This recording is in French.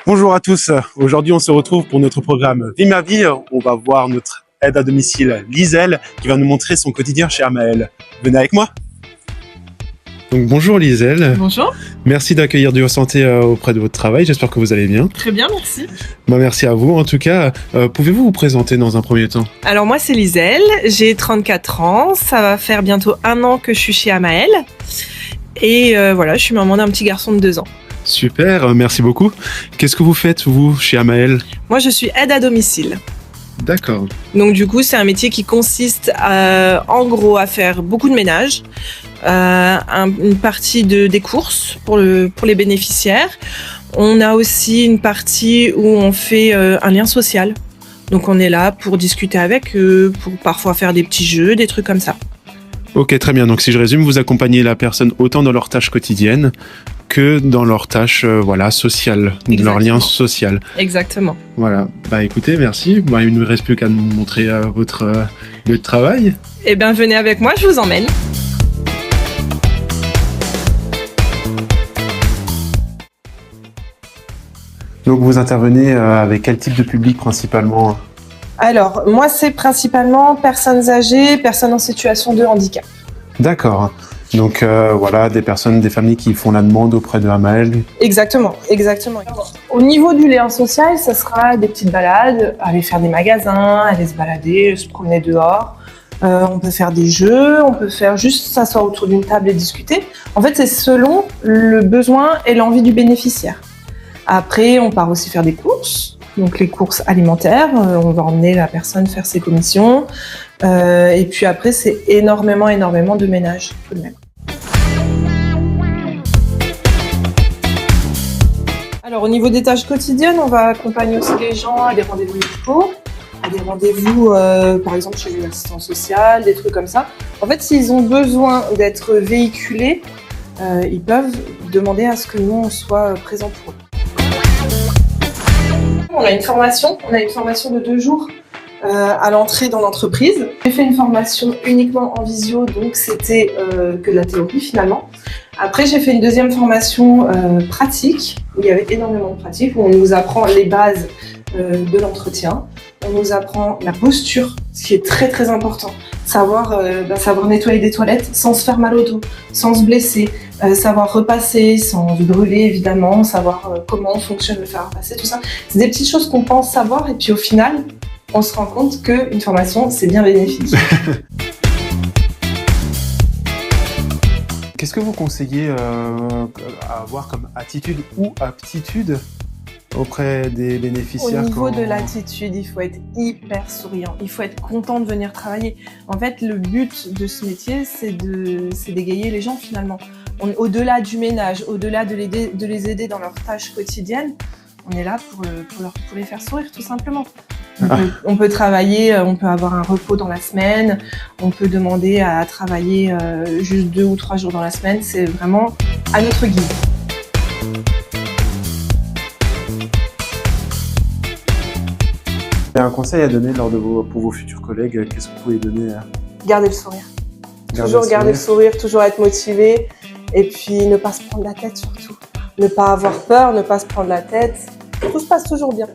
Bonjour à tous, aujourd'hui on se retrouve pour notre programme Vie ma vie. On va voir notre aide à domicile Liselle qui va nous montrer son quotidien chez Amael. Venez avec moi. Donc bonjour Liselle. Bonjour. Merci d'accueillir Duo Santé auprès de votre travail, j'espère que vous allez bien. Très bien, merci. Merci à vous en tout cas. Pouvez-vous vous présenter dans un premier temps? Alors moi c'est Liselle, j'ai 34 ans, ça va faire bientôt 1 an que je suis chez Amael. Et voilà, je suis maman d'un petit garçon de 2 ans. Super, merci beaucoup. Qu'est-ce que vous faites vous chez Amael? Moi je suis aide à domicile. D'accord. Donc du coup c'est un métier qui consiste en gros à faire beaucoup de ménage, une partie des courses pour les bénéficiaires. On a aussi une partie où on fait un lien social. Donc on est là pour discuter avec eux, pour parfois faire des petits jeux, des trucs comme ça. Ok, très bien. Donc si je résume, vous accompagnez la personne autant dans leurs tâches quotidiennes que dans leurs tâches sociales, leur lien social. Exactement. Voilà. Bah écoutez, merci. Il ne me reste plus qu'à nous montrer votre lieu de travail. Eh bien, venez avec moi, je vous emmène. Donc vous intervenez avec quel type de public principalement? Alors, moi, c'est principalement personnes âgées, personnes en situation de handicap. D'accord. Donc voilà, des familles qui font la demande auprès de Amael. Exactement. Au niveau du lien social, ça sera des petites balades, aller faire des magasins, aller se balader, se promener dehors. On peut faire des jeux, on peut faire juste s'asseoir autour d'une table et discuter. En fait, c'est selon le besoin et l'envie du bénéficiaire. Après, on part aussi faire des courses. Donc les courses alimentaires, on va emmener la personne faire ses commissions. Et puis après, c'est énormément de ménage tout de même. Alors au niveau des tâches quotidiennes, on va accompagner aussi les gens à des rendez-vous médicaux, à des rendez-vous par exemple chez une assistante sociale, des trucs comme ça. En fait, s'ils ont besoin d'être véhiculés, ils peuvent demander à ce que nous on soit présents pour eux. On a une formation de 2 jours à l'entrée dans l'entreprise. J'ai fait une formation uniquement en visio, donc c'était que de la théorie finalement. Après, j'ai fait une deuxième formation pratique, où il y avait énormément de pratiques, où on nous apprend les bases de l'entretien. On nous apprend la posture, ce qui est très important. Savoir nettoyer des toilettes sans se faire mal au dos, sans se blesser, savoir repasser sans se brûler évidemment, savoir comment fonctionne le fer à repasser, tout ça. C'est des petites choses qu'on pense savoir et puis au final, on se rend compte qu'une formation, c'est bien bénéfique. Qu'est-ce que vous conseillez à avoir comme attitude ou aptitude auprès des bénéficiaires? Au niveau de l'attitude, il faut être hyper souriant, il faut être content de venir travailler. En fait, le but de ce métier, c'est d'égayer les gens finalement. Au-delà du ménage, au-delà de les aider dans leurs tâches quotidiennes, on est là pour les faire sourire tout simplement. On peut travailler, on peut avoir un repos dans la semaine, on peut demander à travailler juste 2 ou 3 jours dans la semaine, c'est vraiment à notre guise. Il y a un conseil à donner pour vos futurs collègues, qu'est-ce que vous pouvez donner? Garder le sourire. Toujours garder le sourire, toujours être motivé et puis ne pas se prendre la tête surtout. Ne pas avoir peur, ne pas se prendre la tête. Tout se passe toujours bien.